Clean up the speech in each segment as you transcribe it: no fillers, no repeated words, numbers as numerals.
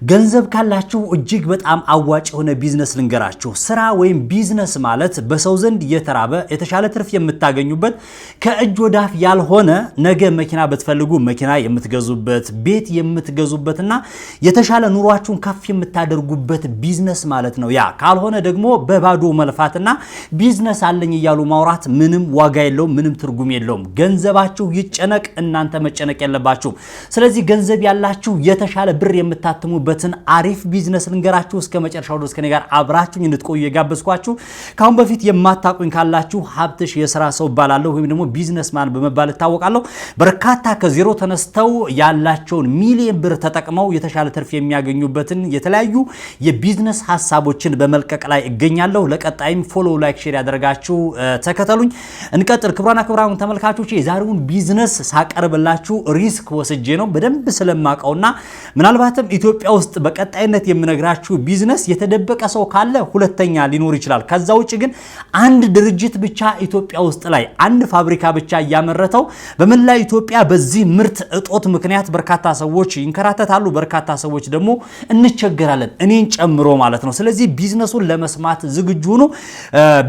ገንዘብ ካላችሁ እጅግ በጣም አዋጭ የሆነ ቢዝነስ ልንገራችሁ። ስራ ወይም ቢዝነስ ማለት በሰው ዘንድ የተራበ የተሻለ ትርፍ የምታገኙበት ከእጅ ወዳፍ ያልሆነ ነገ መኪና በትፈልጉ መኪና የምትገዙበት ቤት የምትገዙበትና የተሻለ ኑሯችሁን ከፍ የምታደርጉበት ቢዝነስ ማለት ነው። ያ ካልሆነ ደግሞ በባዶ መልፋትና ቢዝነስ አለኝ እያሉ ማውራት ምንም ዋጋ የለውም፣ ምንም ትርጉም የለውም። ገንዘባችሁ ይጨነቅ፣ እናንተ መጨነቅ የለባችሁም። ስለዚህ ገንዘብ ያላችሁ የተሻለ ብር የምታትሙ በትን አሪፍ ቢዝነስ ልንገራችሁ። እስከ መጨረሻው ድረስ ከኔ ጋር አብራችሁኝ እንድትቆዩ የጋበዝኳችሁ። ካሁን በፊት የማታውቁኝ ካላችሁ ሀብትሽ የሥራ ሰው እባላለሁ ወይም ደግሞ ቢዝነስማን በመባል እታወቃለሁ። በርካታ ከዜሮ ተነስተው ያላቸውን ሚሊዮን ብር ተጠቅመው የተሻለ ትርፍ የሚያገኙበትን የተለያዩ የቢዝነስ ሐሳቦችን በመልቀቅ ላይ እገኛለሁ። ለቀጣይም ፎሎ፣ ላይክ፣ ሼር ያደርጋችሁ ተከተሉኝ። እንቀጥል። ክቡራን ተመልካቾች የዛሬውን ቢዝነስ ሳቀርብላችሁ ሪስክ ወስጄ ነው በደንብ ስለማቀውና ምናልባትም ኢትዮጵያ ውስጥ በቀጣይነት የምነግራችሁ ቢዝነስ የተደበቀ ሰው ካለ ሁለተኛ ሊኖር ይችላል። ከዛ ውጭ ግን አንድ ድርጅት ብቻ ኢትዮጵያ ውስጥ ላይ አንድ ፋብሪካ ብቻ እያመረተው በመላ ኢትዮጵያ በዚህ ምርት እጦት ምክንያት በርካታ ሰዎች ይንከራተታሉ፣ በርካታ ሰዎች ደግሞ እንቸገራለን፣ እኔን ጨምሮ ማለት ነው። ስለዚህ ቢዝነሱን ለመስማት ዝግጁ ነው።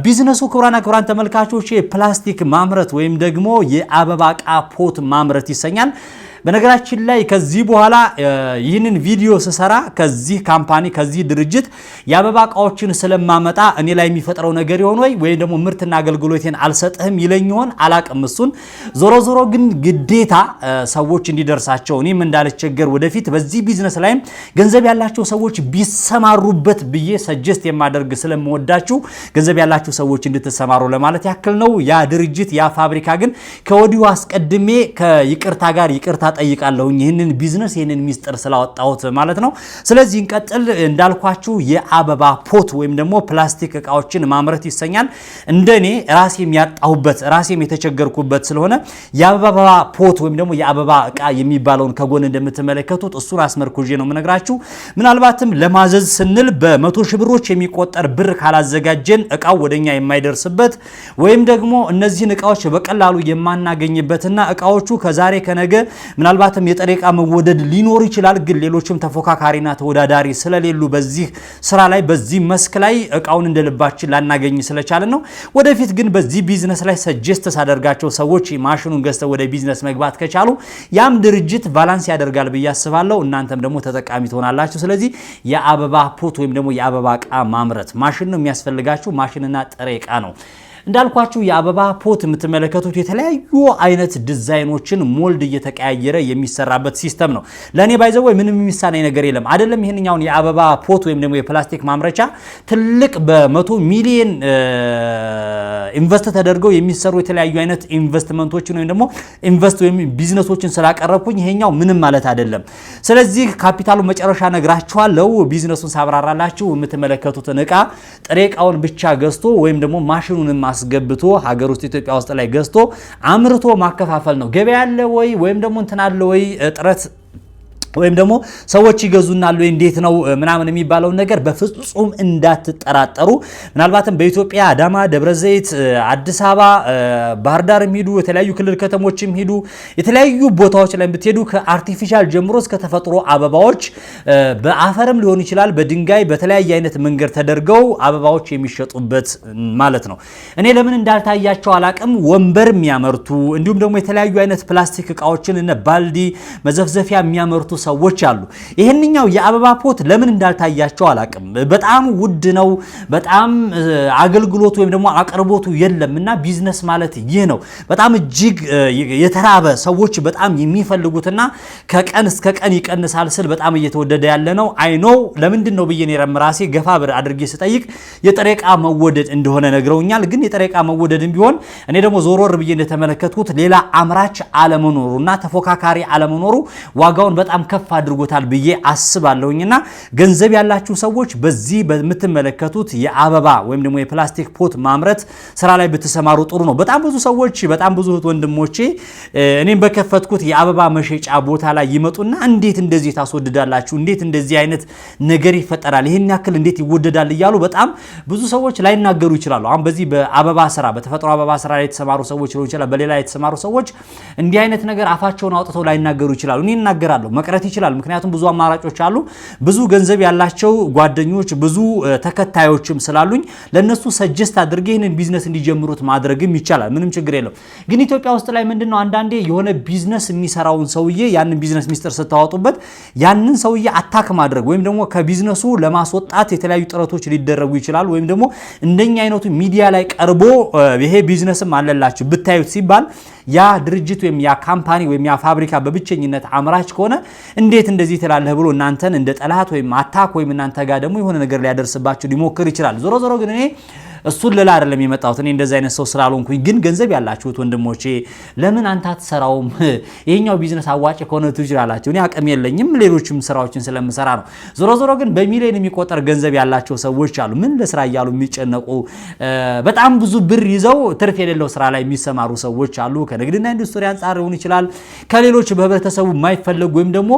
ቢዝነሱ ክቡራን ተመልካቾች የፕላስቲክ ማምረት ወይም ደግሞ የአበባ ዕቃ ፖት ማምረት ይሰኛል። በነገራችን ላይ ከዚህ በኋላ ይህንን ቪዲዮ ስሰራ ከዚህ ካምፓኒ ከዚህ ድርጅት የአበባ ዕቃዎችን ስለማመጣ እኔ ላይ የሚፈጥረው ነገር ይሆን ወይ ደግሞ ምርትና አገልግሎቴን አልሰጥህም ይለኝ ይሆን አላቅም። እሱን ዞሮ ግን ግዴታ ሰዎች እንዲደርሳቸው እኔም እንዳልቸገር ወደፊት በዚህ ቢዝነስ ላይ ገንዘብ ያላቸው ሰዎች ቢሰማሩበት ብዬ ሰጀስት የማደርግ ስለምወዳችሁ ገንዘብ ያላቸው ሰዎች እንድትሰማሩ ለማለት ያክል ነው። ያ ድርጅት ያ ፋብሪካ ግን ከወዲሁ አስቀድሜ ከይቅርታ ጋር ይቅርታ ጠይቃለሁኝ ይህንን ቢዝነስ ይህንን ሚስጥር ስላወጣሁት ማለት ነው። ስለዚህ እንቀጥል። እንዳልኳችሁ የአበባ ፖት ወይም ደግሞ ፕላስቲክ ዕቃዎችን ማምረት ይሰኛል። እንደኔ ራሴም ያጣሁበት ራሴም የተቸገርኩበት ስለሆነ የአበባ ፖት ወይም ደግሞ የአበባ ዕቃ የሚባለውን ከጎን እንደምትመለከቱት እሱን አስመርኩዤ ነው የምነግራችሁ። ምናልባትም ለማዘዝ ስንል በ100 ሺህ ብሮች የሚቆጠር ብር ካላዘጋጀን ዕቃው ወደኛ የማይደርስበት ወይም ደግሞ እነዚህን ዕቃዎች በቀላሉ የማናገኝበትና ዕቃዎቹ ከዛሬ ከነገ ምናልባትም የጥሬ ዕቃ መወደድ ሊኖር ይችላል። ግን ሌሎችም ተፎካካሪና ተወዳዳሪ ስለሌሉ በዚህ ስራ ላይ በዚህ መስክ ላይ ዕቃውን እንደልባችን ላናገኝ ስለቻለን ነው። ወደፊት ግን በዚህ ቢዝነስ ላይ ሰጀስት ሳደርጋቸው ሰዎች ማሽኑን ገዝተው ወደ ቢዝነስ መግባት ከቻሉ ያም ድርጅት ባላንስ ያደርጋል ብዬ አስባለሁ። እናንተም ደግሞ ተጠቃሚ ትሆናላችሁ። ስለዚህ የአበባ ፖት ወይም ደግሞ የአበባ ዕቃ ማምረት ማሽን ነው የሚያስፈልጋችሁ። ማሽንና ጥሬ ዕቃ ነው። እንዳልኳችሁ የአበባ ፖት የምትመለከቱት የተለያዩ አይነት ዲዛይኖችን ሞልድ እየተቀያየረ የሚሰራበት ሲስተም ነው። ለኔ ባይዘው ምንም የሚሳናኝ ነገር የለም። አይደለም ይሄንኛውን የአበባ ፖት ወይም ደግሞ የፕላስቲክ ማምረቻ ትልቅ በ100 ሚሊዮን ኢንቨስት ተደርገው የሚሰሩ የተለያዩ አይነት ኢንቨስትመንቶችን ወይም ደግሞ ወይም ቢዝነሶችን ስላቀረብኩኝ ይሄኛው ምንም ማለት አይደለም። ስለዚህ ካፒታሉ መጨረሻ ነግራችኋለሁ። ቢዝነሱን ሳብራራላችሁ የምትመለከቱትን ዕቃ ጥሬ ዕቃውን ብቻ ገዝቶ ወይም ደግሞ ማሽኑን አስገብቶ ሀገር ውስጥ ኢትዮጵያ ውስጥ ላይ ገዝቶ አምርቶ ማከፋፈል ነው። ገበያ አለ ወይ ወይም ደግሞ እንትን አለ ወይ ጥረት ወይም ደግሞ ሰዎች ይገዙናል ወይ እንዴት ነው ምናምን የሚባለው ነገር በፍጹም እንዳትጠራጠሩ። ምናልባትም በኢትዮጵያ አዳማ፣ ደብረዘይት፣ አዲስ አበባ፣ ባህር ዳር የሚሄዱ የተለያዩ ክልል ከተሞችም ሄዱ የተለያዩ ቦታዎች ላይ ብትሄዱ ከአርቲፊሻል ጀምሮ እስከ ተፈጥሮ አበባዎች በአፈርም ሊሆን ይችላል በድንጋይ በተለያየ አይነት መንገድ ተደርገው አበባዎች የሚሸጡበት ማለት ነው። እኔ ለምን እንዳልታያቸው አላቅም። ወንበር የሚያመርቱ እንዲሁም ደግሞ የተለያዩ አይነት ፕላስቲክ ዕቃዎችን እነ ባልዲ መዘፍዘፊያ የሚያመርቱ ሰዎች አሉ። ይሄንኛው የአበባ ፖት ለምን እንዳልታያቸው አላቅም። በጣም ውድ ነው። በጣም አገልግሎቱ ወይም ደግሞ አቅርቦቱ የለምና ቢዝነስ ማለት ይህ ነው። በጣም እጅግ የተራበ ሰዎች በጣም የሚፈልጉትና ከቀን እስከ ቀን ይቀንሳል ስል በጣም እየተወደደ ያለ ነው። አይኖ ለምንድን ነው ብዬ ነው ራሴ ገፋ ብር አድርጌ ስጠይቅ የጥሬ ዕቃ መወደድ እንደሆነ ነግረውኛል። ግን የጥሬ ዕቃ መወደድም ቢሆን እኔ ደግሞ ዞሮር ብዬ እንደተመለከትኩት ሌላ አምራች አለመኖሩና ተፎካካሪ አለመኖሩ ዋጋውን በጣም ከፍ አድርጎታል ብዬ አስባለሁኝና ገንዘብ ያላችሁ ሰዎች በዚህ በምትመለከቱት የአበባ ወይም ደግሞ የፕላስቲክ ፖት ማምረት ስራ ላይ ብትሰማሩ ጥሩ ነው። በጣም ብዙ ሰዎች በጣም ብዙ ወንድሞቼ እኔም በከፈትኩት የአበባ መሸጫ ቦታ ላይ ይመጡና እንዴት እንደዚህ ታስወድዳላችሁ? እንዴት እንደዚህ አይነት ነገር ይፈጠራል? ይሄን ያክል እንዴት ይወደዳል? እያሉ በጣም ብዙ ሰዎች ላይናገሩ ይችላሉ። አሁን በዚህ በአበባ ስራ በተፈጥሮ አበባ ስራ ላይ የተሰማሩ ሰዎች ሊሆን ይችላል፣ በሌላ የተሰማሩ ሰዎች እንዲህ አይነት ነገር አፋቸውን አውጥተው ላይናገሩ ይችላሉ። እኔ እናገራለሁ። ላይቀረት ይችላል። ምክንያቱም ብዙ አማራጮች አሉ። ብዙ ገንዘብ ያላቸው ጓደኞች ብዙ ተከታዮችም ስላሉኝ ለነሱ ሰጀስት አድርጌ ይህንን ቢዝነስ እንዲጀምሩት ማድረግም ይቻላል። ምንም ችግር የለው። ግን ኢትዮጵያ ውስጥ ላይ ምንድነው አንዳንዴ የሆነ ቢዝነስ የሚሰራውን ሰውዬ ያንን ቢዝነስ ሚስጥር ስታወጡበት ያንን ሰውዬ አታክ ማድረግ ወይም ደግሞ ከቢዝነሱ ለማስወጣት የተለያዩ ጥረቶች ሊደረጉ ይችላል። ወይም ደግሞ እንደኛ አይነቱ ሚዲያ ላይ ቀርቦ ይሄ ቢዝነስም አለላችሁ ብታዩት ሲባል ያ ድርጅት ወይም ያ ካምፓኒ ወይም ያ ፋብሪካ በብቸኝነት አምራች ከሆነ እንዴት እንደዚህ ትላለህ ብሎ እናንተን እንደ ጠላት ወይም አታክ ወይም እናንተ ጋር ደግሞ የሆነ ነገር ሊያደርስባችሁ ሊሞክር ይችላል። ዞሮ ዞሮ ግን እኔ እሱን ለላ አይደለም የመጣሁት። እኔ እንደዛ አይነት ሰው ስላልሆንኩኝ፣ ግን ገንዘብ ያላችሁት ወንድሞቼ ለምን አንተ አትሰራውም? ይሄኛው ቢዝነስ አዋጭ ከሆነ ትችላላችሁ። እኔ አቅም የለኝም፣ ሌሎችም ስራዎችን ስለምሰራ ነው። ዞሮ ዞሮ ግን በሚሊዮን የሚቆጠር ገንዘብ ያላቸው ሰዎች አሉ፣ ምን ለስራ እያሉ የሚጨነቁ በጣም ብዙ ብር ይዘው ትርፍ የሌለው ስራ ላይ የሚሰማሩ ሰዎች አሉ። ከንግድና ኢንዱስትሪ አንጻር ሊሆን ይችላል፣ ከሌሎች በህብረተሰቡ የማይፈለጉ ወይም ደግሞ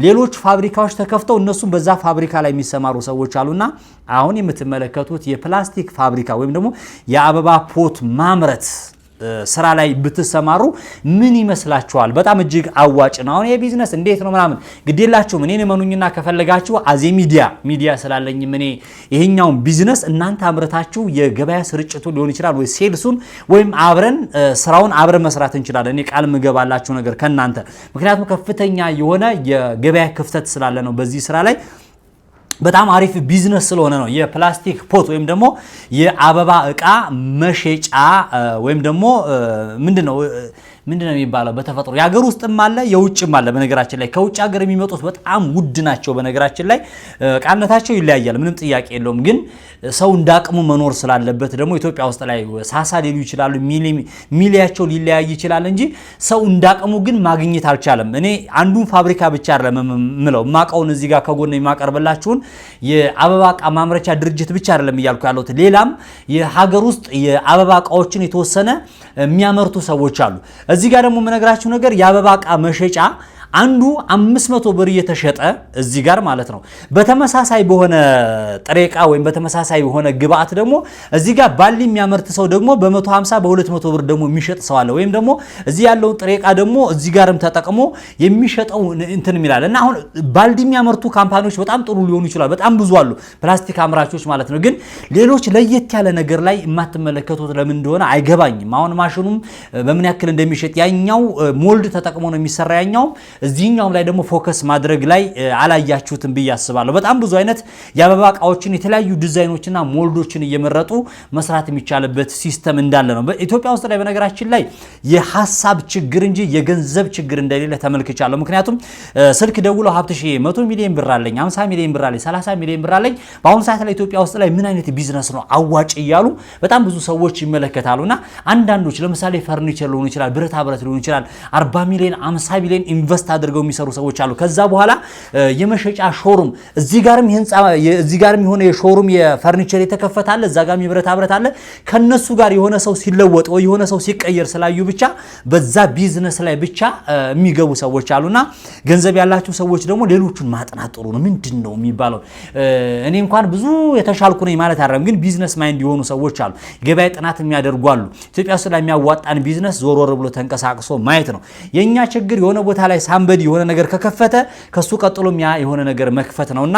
ሌሎች ፋብሪካዎች ተከፍተው እነሱም በዛ ፋብሪካ ላይ የሚሰማሩ ሰዎች አሉና አሁን የምትመለከቱት የፕላስቲክ ፋብሪካ ወይም ደግሞ የአበባ ፖት ማምረት ስራ ላይ ብትሰማሩ ምን ይመስላችኋል? በጣም እጅግ አዋጭ ነው። አሁን የቢዝነስ እንዴት ነው ምናምን ግዴላችሁም እኔን እመኑኝና ከፈለጋችሁ አዜ ሚዲያ ስላለኝ እኔ ይሄኛውን ቢዝነስ እናንተ አምረታችሁ የገበያ ስርጭቱ ሊሆን ይችላል ወይ ሴልሱን ወይም አብረን ስራውን አብረን መስራት እንችላለን። እኔ ቃል ምገባላችሁ ነገር ከናንተ ምክንያቱም ከፍተኛ የሆነ የገበያ ክፍተት ስላለ ነው በዚህ ስራ ላይ በጣም አሪፍ ቢዝነስ ስለሆነ ነው። የፕላስቲክ ፖት ወይም ደግሞ የአበባ እቃ መሸጫ ወይም ደግሞ ምንድነው የሚባለው በተፈጥሮ የሀገር ውስጥም አለ የውጭም አለ። በነገራችን ላይ ከውጭ ሀገር የሚመጡት በጣም ውድ ናቸው። በነገራችን ላይ እቃነታቸው ይለያያል፣ ምንም ጥያቄ የለውም። ግን ሰው እንዳቅሙ መኖር ስላለበት ደግሞ ኢትዮጵያ ውስጥ ላይ ሳሳ ሊሉ ይችላሉ፣ ሚሊያቸው ሊለያይ ይችላል እንጂ ሰው እንዳቅሙ ግን ማግኘት አልቻለም። እኔ አንዱን ፋብሪካ ብቻ አይደለም ምለው ማቀውን እዚህ ጋር ከጎን የማቀርብላችሁን የአበባ እቃ ማምረቻ ድርጅት ብቻ አይደለም እያልኩ ያለሁት ሌላም የሀገር ውስጥ የአበባ እቃዎችን የተወሰነ የሚያመርቱ ሰዎች አሉ። እዚህ ጋር ደግሞ የምነግራችሁ ነገር የአበባ እቃ መሸጫ አንዱ 500 ብር እየተሸጠ እዚህ ጋር ማለት ነው። በተመሳሳይ በሆነ ጥሬ ዕቃ ወይም በተመሳሳይ በሆነ ግብአት ደግሞ እዚህ ጋር ባሊ የሚያመርት ሰው ደግሞ በ150 በ200 ብር ደግሞ የሚሸጥ ሰው አለ። ወይም ደግሞ እዚህ ያለው ጥሬ ዕቃ ደግሞ እዚህ ጋርም ተጠቅሞ የሚሸጠው እንትን ይላል እና አሁን ባልዲ የሚያመርቱ ካምፓኒዎች በጣም ጥሩ ሊሆኑ ይችላል። በጣም ብዙ አሉ ፕላስቲክ አምራቾች ማለት ነው። ግን ሌሎች ለየት ያለ ነገር ላይ የማትመለከቱት ለምን እንደሆነ አይገባኝም። አሁን ማሽኑም በምን ያክል እንደሚሸጥ ያኛው ሞልድ ተጠቅሞ ነው የሚሰራ ያኛው እዚህኛውም ላይ ደግሞ ፎከስ ማድረግ ላይ አላያችሁትም ብዬ አስባለሁ። በጣም ብዙ አይነት የአበባ እቃዎችን የተለያዩ ዲዛይኖችና ሞልዶችን እየመረጡ መስራት የሚቻልበት ሲስተም እንዳለ ነው። በኢትዮጵያ ውስጥ ላይ በነገራችን ላይ የሐሳብ ችግር እንጂ የገንዘብ ችግር እንደሌለ ተመልክቻለሁ። ምክንያቱም ስልክ ደውለው ሀብትሽ 100 ሚሊዮን ብር አለኝ፣ 50 ሚሊዮን ብር አለኝ፣ 30 ሚሊዮን ብር አለኝ በአሁኑ ሰዓት ላይ ኢትዮጵያ ውስጥ ላይ ምን አይነት ቢዝነስ ነው አዋጭ እያሉ በጣም ብዙ ሰዎች ይመለከታሉና አንዳንዶች ለምሳሌ ፈርኒቸር ሊሆን ይችላል፣ ብረታ ብረት ሊሆን ይችላል 40 ሚሊዮን 50 ሚሊዮን ኢንቨስት አድርገው የሚሰሩ ሰዎች አሉ። ከዛ በኋላ የመሸጫ ሾሩም እዚህ ጋርም የሆነ የሾሩም የፈርኒቸር የተከፈታለ እዛ ጋርም የብረታ ብረት አለ። ከነሱ ጋር የሆነ ሰው ሲለወጥ ወይ የሆነ ሰው ሲቀየር ስላዩ ብቻ በዛ ቢዝነስ ላይ ብቻ የሚገቡ ሰዎች አሉና ገንዘብ ያላችሁ ሰዎች ደግሞ ሌሎቹን ማጥናት ጥሩ ነው። ምንድነው የሚባለው? እኔ እንኳን ብዙ የተሻልኩ ነኝ ማለት አይደለም፣ ግን ቢዝነስ ማይንድ የሆኑ ሰዎች አሉ፣ ገበያ ጥናት የሚያደርጉ አሉ። ኢትዮጵያ ውስጥ ላይ የሚያዋጣን ቢዝነስ ዞር ብሎ ተንቀሳቅሶ ማየት ነው። የኛ ችግር የሆነ ቦታ ላይ ሳምበዲ የሆነ ነገር ከከፈተ ከሱ ቀጥሎም ያ የሆነ ነገር መክፈት ነውና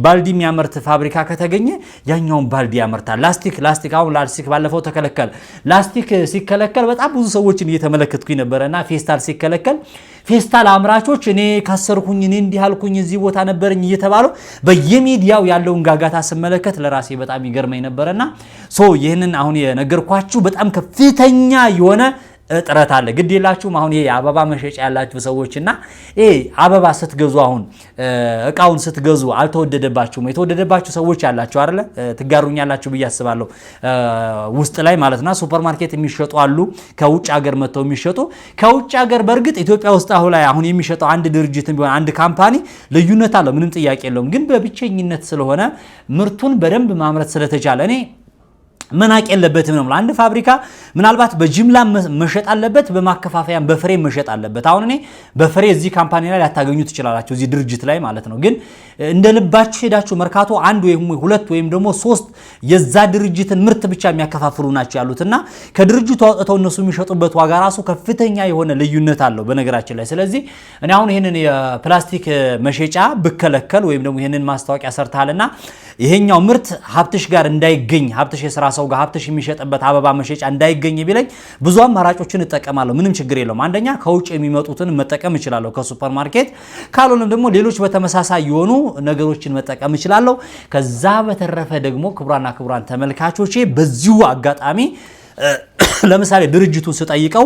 ባልዲ የሚያመርት ፋብሪካ ከተገኘ ያኛውን ባልዲ ያመርታል። ላስቲክ አሁን ላስቲክ ባለፈው ተከለከለ። ላስቲክ ሲከለከል በጣም ብዙ ሰዎችን እየተመለከትኩኝ ነበርና ፌስታል ሲከለከል ፌስታል አምራቾች እኔ ካሰርኩኝ እኔ እንዲህ አልኩኝ እዚህ ቦታ ነበርኝ እየተባሉ በየሚዲያው ያለውን ጋጋታ ስመለከት ለራሴ በጣም ይገርመኝ ነበርና ይህንን አሁን የነገርኳችሁ በጣም ከፍተኛ የሆነ ጥረት አለ። ግድ የላችሁም አሁን ይሄ አበባ መሸጫ ያላችሁ ሰዎችና አበባ ስትገዙ አሁን እቃውን ስትገዙ አልተወደደባችሁም? የተወደደባችሁ ሰዎች ያላችሁ አይደለ? ትጋሩኛላችሁ ብዬ አስባለሁ። ውስጥ ላይ ማለትና ሱፐርማርኬት የሚሸጡ አሉ፣ ከውጭ ሀገር መጥተው የሚሸጡ ከውጭ ሀገር። በእርግጥ ኢትዮጵያ ውስጥ አሁን የሚሸጠው አንድ ድርጅትም ቢሆን አንድ ካምፓኒ ልዩነት አለው፣ ምንም ጥያቄ የለውም። ግን በብቸኝነት ስለሆነ ምርቱን በደንብ ማምረት ስለተቻለ እኔ መናቅ የለበትም ነው። አንድ ፋብሪካ ምናልባት በጅምላ መሸጥ አለበት፣ በማከፋፈያም በፍሬ መሸጥ አለበት። አሁን እኔ በፍሬ እዚህ ካምፓኒ ላይ ያታገኙ ትችላላችሁ፣ እዚህ ድርጅት ላይ ማለት ነው። ግን እንደ ልባችሁ ሄዳችሁ መርካቶ አንድ ወይም ሁለት ወይም ደግሞ ሶስት የዛ ድርጅትን ምርት ብቻ የሚያከፋፍሉ ናቸው ያሉትና ከድርጅቱ አውጥተው እነሱ የሚሸጡበት ዋጋ ራሱ ከፍተኛ የሆነ ልዩነት አለው በነገራችን ላይ። ስለዚህ እኔ አሁን ይሄንን የፕላስቲክ መሸጫ ብከለከል ወይም ደግሞ ይሄንን ማስታወቂያ ሰርታልና ይሄኛው ምርት ሀብትሽ ጋር እንዳይገኝ ሀብትሽ የስራ ሰው ጋር ሀብትሽ የሚሸጥበት አበባ መሸጫ እንዳይገኝ ቢለኝ ብዙ አማራጮችን እጠቀማለሁ። ምንም ችግር የለውም። አንደኛ ከውጭ የሚመጡትን መጠቀም እችላለሁ ከሱፐርማርኬት፣ ካልሆነም ደግሞ ሌሎች በተመሳሳይ የሆኑ ነገሮችን መጠቀም እችላለሁ። ከዛ በተረፈ ደግሞ ክቡራን ተመልካቾቼ በዚሁ አጋጣሚ ለምሳሌ ድርጅቱን ስጠይቀው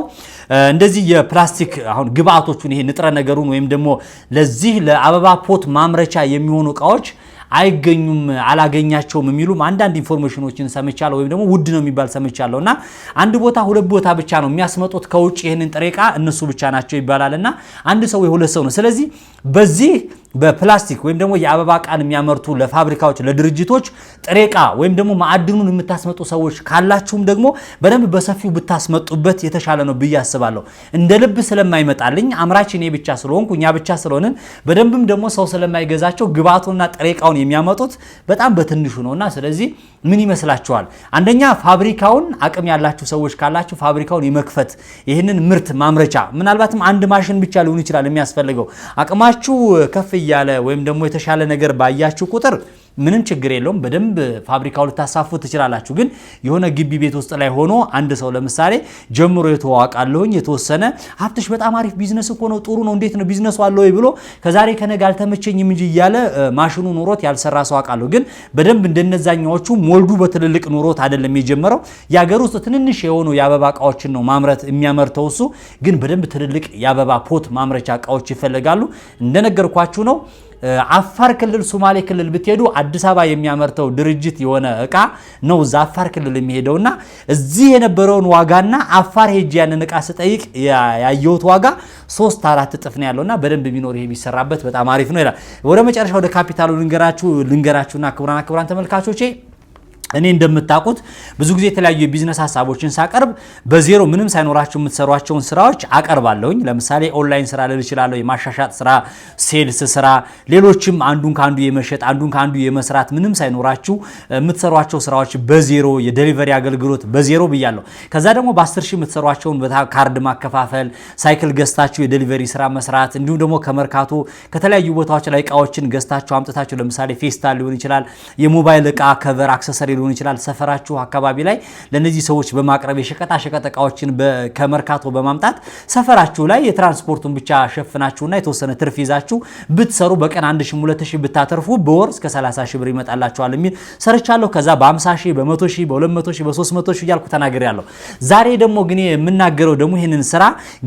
እንደዚህ የፕላስቲክ አሁን ግብአቶቹን ይሄ ንጥረ ነገሩን ወይም ደግሞ ለዚህ ለአበባ ፖት ማምረቻ የሚሆኑ እቃዎች አይገኙም አላገኛቸውም የሚሉም አንዳንድ ኢንፎርሜሽኖችን ሰምቻለሁ፣ ወይም ደግሞ ውድ ነው የሚባል ሰምቻለሁና አንድ ቦታ ሁለት ቦታ ብቻ ነው የሚያስመጡት ከውጭ ይሄንን ጥሬ ዕቃ እነሱ ብቻ ናቸው ይባላልና አንድ ሰው የሁለት ሰው ነው። ስለዚህ በዚህ በፕላስቲክ ወይም ደግሞ የአበባ ዕቃን የሚያመርቱ ለፋብሪካዎች ለድርጅቶች ጥሬ ዕቃ ወይም ደግሞ ማዕድኑን የምታስመጡ ሰዎች ካላችሁም ደግሞ በደንብ በሰፊው ብታስመጡበት የተሻለ ነው ብዬ አስባለሁ። እንደ ልብ ስለማይመጣልኝ አምራች እኔ ብቻ ስለሆንኩ እኛ ብቻ ስለሆንን በደንብም ደግሞ ሰው ስለማይገዛቸው ግብአቱንና ጥሬ ዕቃውን የሚያመጡት በጣም በትንሹ ነውና ስለዚህ ምን ይመስላችኋል? አንደኛ ፋብሪካውን አቅም ያላችሁ ሰዎች ካላችሁ ፋብሪካውን የመክፈት ይህንን ምርት ማምረቻ ምናልባትም አንድ ማሽን ብቻ ሊሆን ይችላል የሚያስፈልገው አቅማችሁ ከፍ እያለ ወይም ደግሞ የተሻለ ነገር ባያችሁ ቁጥር ምንም ችግር የለውም። በደንብ ፋብሪካው ልታሳፉ ትችላላችሁ። ግን የሆነ ግቢ ቤት ውስጥ ላይ ሆኖ አንድ ሰው ለምሳሌ ጀምሮ የተዋቃለሁኝ የተወሰነ ሀብትሽ በጣም አሪፍ ቢዝነስ እኮ ነው፣ ጥሩ ነው፣ እንዴት ነው ቢዝነሱ አለው ብሎ ከዛሬ ከነገ አልተመቸኝም እንጂ እያለ ማሽኑ ኑሮት ያልሰራ ሰው አውቃለሁ። ግን በደንብ እንደነዛኛዎቹ ሞልዱ በትልልቅ ኑሮት አይደለም የጀመረው። የሀገር ውስጥ ትንንሽ የሆኑ የአበባ እቃዎችን ነው ማምረት የሚያመርተው እሱ። ግን በደንብ ትልልቅ የአበባ ፖት ማምረቻ እቃዎች ይፈልጋሉ። እንደነገርኳችሁ ነው። አፋር ክልል ሶማሌ ክልል ብትሄዱ አዲስ አበባ የሚያመርተው ድርጅት የሆነ እቃ ነው እዛ አፋር ክልል የሚሄደውና እዚህ የነበረውን ዋጋና አፋር ሄጅ ያንን እቃ ስጠይቅ ያየሁት ዋጋ 3-4 እጥፍ ነው ያለውና በደንብ ቢኖር ይሄ ቢሰራበት በጣም አሪፍ ነው ይላል። ወደ መጨረሻው ወደ ካፒታሉ ልንገራችሁና ክቡራን ተመልካቾቼ እኔ እንደምታውቁት ብዙ ጊዜ የተለያዩ የቢዝነስ ሐሳቦችን ሳቀርብ በዜሮ ምንም ሳይኖራችሁ የምትሰሯቸውን ስራዎች አቀርባለሁኝ። ለምሳሌ ኦንላይን ስራ ልል እችላለሁ፣ የማሻሻጥ ስራ፣ ሴልስ ስራ፣ ሌሎችም አንዱን ካንዱ የመሸጥ አንዱን ካንዱ የመስራት ምንም ሳይኖራችሁ የምትሰሯቸው ስራዎች በዜሮ የዴሊቨሪ አገልግሎት በዜሮ ብያለሁ። ከዛ ደግሞ በ10 ሺህ የምትሰሯቸውን ካርድ ማከፋፈል፣ ሳይክል ገዝታችሁ የዴሊቨሪ ስራ መስራት፣ እንዲሁም ደግሞ ከመርካቶ ከተለያዩ ቦታዎች ላይ እቃዎችን ገዝታችሁ አምጥታችሁ ለምሳሌ ፌስታል ሊሆን ይችላል፣ የሞባይል እቃ ከቨር አክሰሰሪ ሊሆን ይችላል ሰፈራችሁ አካባቢ ላይ ለነዚህ ሰዎች በማቅረብ የሸቀጣ ሸቀጥ እቃዎችን ከመርካቶ በማምጣት ሰፈራችሁ ላይ የትራንስፖርቱን ብቻ ሸፍናችሁና የተወሰነ ትርፍ ይዛችሁ ብትሰሩ በቀን 1000-2000 ብታተርፉ በወር እስከ 30000 ብር ይመጣላችኋል የሚል ሰርቻለሁ። ከዛ በ50000 በ100000 በ200000 በ300000 እያልኩ ተናግሬያለሁ። ዛሬ ደግሞ ግን የምናገረው ደግሞ ይሄንን ስራ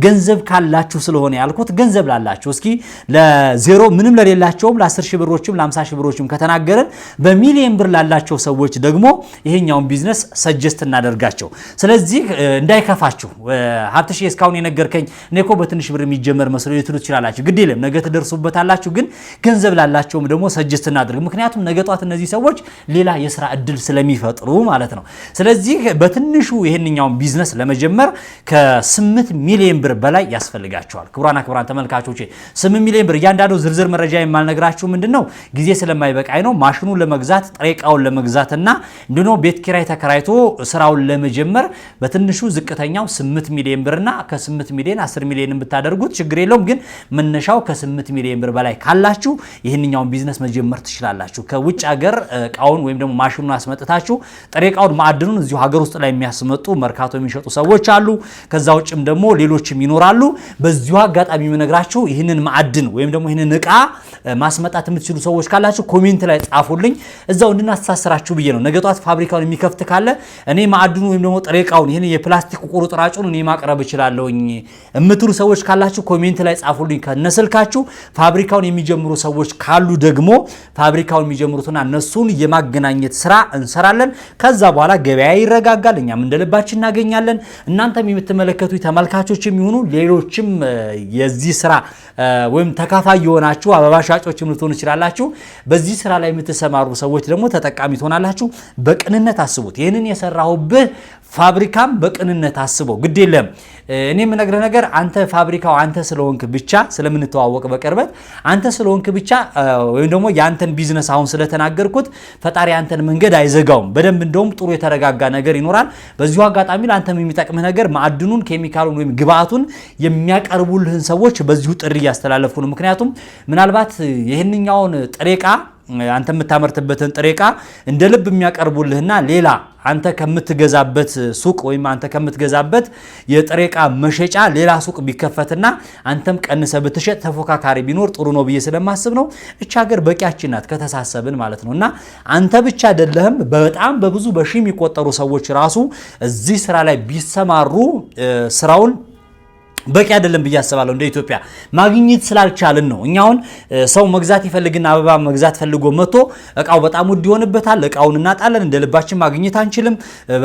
ገንዘብ ካላችሁ ስለሆነ ያልኩት ገንዘብ ላላችሁ እስኪ ለዜሮ ምንም ለሌላቸውም ለ10000 ብሮችም ለ50000 ብሮችም ከተናገረን በሚሊዮን ብር ላላቸው ሰዎች ደግሞ ይሄኛውን ቢዝነስ ሰጀስት እናደርጋቸው። ስለዚህ እንዳይከፋችሁ ሀብትሽ እስካሁን የነገርከኝ እኔኮ በትንሽ ብር የሚጀመር መስሎ ልትሉ ትችላላችሁ። ግድ የለም ነገ ትደርሱበታላችሁ። ግን ገንዘብ ላላቸውም ደግሞ ሰጀስት እናደርግ። ምክንያቱም ነገ ጧት እነዚህ ሰዎች ሌላ የስራ እድል ስለሚፈጥሩ ማለት ነው። ስለዚህ በትንሹ ይሄንኛውን ቢዝነስ ለመጀመር ከ8 ሚሊዮን ብር በላይ ያስፈልጋቸዋል። ክቡራን ተመልካቾቼ 8 ሚሊዮን ብር እያንዳንዱ ዝርዝር መረጃ የማልነግራችሁ ምንድነው ጊዜ ስለማይበቃኝ ነው። ማሽኑን ለመግዛት ጥሬ ዕቃውን ለመግዛትና እንደኖ ቤት ኪራይ ተከራይቶ ስራውን ለመጀመር በትንሹ ዝቅተኛው 8 ሚሊዮን ብርና ከ8 ሚሊዮን 10 ሚሊዮን ብታደርጉት ችግር የለውም። ግን መነሻው ከ8 ሚሊዮን ብር በላይ ካላችሁ ይሄንኛውን ቢዝነስ መጀመር ትችላላችሁ። ከውጭ ሀገር እቃውን ወይም ደግሞ ማሽኑን አስመጥታችሁ ጥሬ ዕቃውን ማዕድኑን እዚሁ ሀገር ውስጥ ላይ የሚያስመጡ መርካቶ የሚሸጡ ሰዎች አሉ። ከዛ ውጭም ደግሞ ሌሎችም ይኖራሉ። በዚሁ አጋጣሚ የምነግራችሁ ይህንን ማዕድን ወይም ደግሞ ይህንን እቃ ማስመጣት የምትችሉ ሰዎች ካላችሁ ኮሜንት ላይ ጻፉልኝ፣ እዛው እንድናስተሳስራችሁ ብዬ ነው። ነገ ጧት ፋብሪካውን የሚከፍት ካለ እኔ ማዕድኑ ወይም ደግሞ ጥሬ ዕቃውን ይሄን የፕላስቲክ ቁርጥራጩን እኔ ማቅረብ እችላለሁኝ የምትሉ ሰዎች ካላችሁ ኮሜንት ላይ ጻፉልኝ ከነስልካችሁ። ፋብሪካውን የሚጀምሩ ሰዎች ካሉ ደግሞ ፋብሪካውን የሚጀምሩትና እነሱን የማገናኘት ስራ እንሰራለን። ከዛ በኋላ ገበያ ይረጋጋል፣ እኛም እንደልባችን እናገኛለን። እናንተም የምትመለከቱ ተመልካቾች የሚሆኑ ሌሎችም የዚህ ስራ ወይም ተካፋይ የሆናችሁ አበባ ሻጮችም ልትሆኑ ይችላላችሁ። በዚህ ስራ ላይ የምትሰማሩ ሰዎች ደግሞ ተጠቃሚ ትሆናላችሁ። በቅንነት አስቡት። ይህንን የሰራሁብህ ፋብሪካም በቅንነት አስበው። ግድ የለም እኔ የምነግርህ ነገር አንተ ፋብሪካው አንተ ስለሆንክ ብቻ ስለምንተዋወቅ በቅርበት አንተ ስለሆንክ ብቻ ወይም ደግሞ ያንተን ቢዝነስ አሁን ስለተናገርኩት ፈጣሪ አንተን መንገድ አይዘጋውም። በደንብ እንደውም ጥሩ የተረጋጋ ነገር ይኖራል። በዚሁ አጋጣሚ ለአንተም የሚጠቅምህ ነገር ማዕድኑን፣ ኬሚካሉን ወይም ግብአቱን የሚያቀርቡልህን ሰዎች በዚሁ ጥሪ እያስተላለፍኩ ነው። ምክንያቱም ምናልባት ይህንኛውን ጥሬ ዕቃ አንተ የምታመርትበትን ጥሬ ዕቃ እንደ ልብ የሚያቀርቡልህና ሌላ አንተ ከምትገዛበት ሱቅ ወይም አንተ ከምትገዛበት የጥሬ ዕቃ መሸጫ ሌላ ሱቅ ቢከፈትና አንተም ቀንሰ ብትሸጥ ተፎካካሪ ቢኖር ጥሩ ነው ብዬ ስለማስብ ነው። እቺ ሀገር በቂያችን ናት ከተሳሰብን ማለት ነውና አንተ ብቻ አይደለህም፣ በጣም በብዙ በሺህ የሚቆጠሩ ሰዎች ራሱ እዚህ ስራ ላይ ቢሰማሩ ስራውን በቂ አይደለም ብዬ አስባለሁ። እንደ ኢትዮጵያ ማግኘት ስላልቻልን ነው። እኛውን ሰው መግዛት ይፈልግና አበባ መግዛት ፈልጎ መጥቶ እቃው በጣም ውድ ይሆንበታል። እቃውን እናጣለን፣ እንደ ልባችን ማግኘት አንችልም።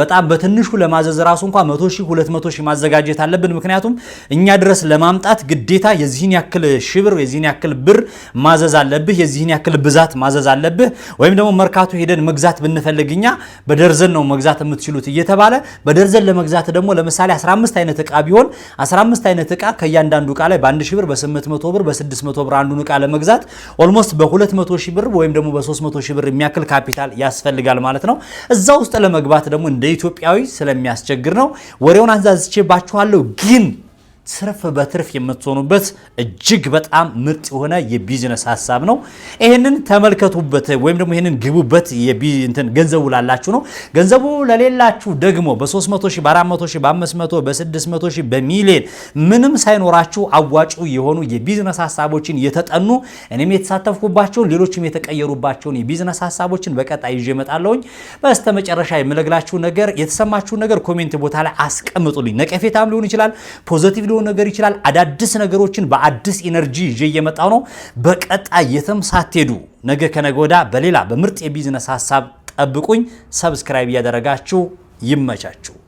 በጣም በትንሹ ለማዘዝ ራሱ እንኳን 100,000 200,000 ማዘጋጀት አለብን። ምክንያቱም እኛ ድረስ ለማምጣት ግዴታ የዚህን ያክል ሺህ ብር የዚህን ያክል ብር ማዘዝ አለብህ፣ የዚህን ያክል ብዛት ማዘዝ አለብህ። ወይም ደግሞ መርካቶ ሄደን መግዛት ብንፈልግ እኛ በደርዘን ነው መግዛት የምትችሉት እየተባለ በደርዘን ለመግዛት ደግሞ ለምሳሌ 15 አይነት እቃ ቢሆን 15 አይነት እቃ ከያንዳንዱ እቃ ላይ በ1000 ብር በ800 ብር በ600 ብር አንዱን እቃ ለመግዛት ኦልሞስት በ200,000 ብር ወይም ደግሞ በ300,000 ብር የሚያክል ካፒታል ያስፈልጋል ማለት ነው። እዛ ውስጥ ለመግባት ደግሞ እንደ ኢትዮጵያዊ ስለሚያስቸግር ነው ወሬውን አንዛዝቼባችኋለሁ። ግን ትርፍ በትርፍ የምትሆኑበት እጅግ በጣም ምርጥ የሆነ የቢዝነስ ሐሳብ ነው። ይሄንን ተመልከቱበት ወይም ደግሞ ይሄንን ግቡበት። ገንዘቡ ላላችሁ ነው። ገንዘቡ ለሌላችሁ ደግሞ በ300,000 በ400,000 በ500 በ600,000 በሚሊዮን ምንም ሳይኖራችሁ አዋጩ የሆኑ የቢዝነስ ሐሳቦችን የተጠኑ እኔም የተሳተፍኩባቸውን ሌሎችም የተቀየሩባቸውን የቢዝነስ ሐሳቦችን በቀጣይ ይዤ እመጣለሁኝ። በስተመጨረሻ የምነግራችሁ ነገር የተሰማችሁ ነገር ኮሜንት ቦታ ላይ አስቀምጡልኝ። ነቀፌታም ሊሆን ይችላል፣ ፖዚቲቭ ነገር ይችላል። አዳዲስ ነገሮችን በአዲስ ኢነርጂ ይዤ እየመጣው ነው። በቀጣይ የትም ሳትሄዱ ነገ ከነገ ወዲያ በሌላ በምርጥ የቢዝነስ ሐሳብ ጠብቁኝ። ሰብስክራይብ እያደረጋችሁ ይመቻችሁ።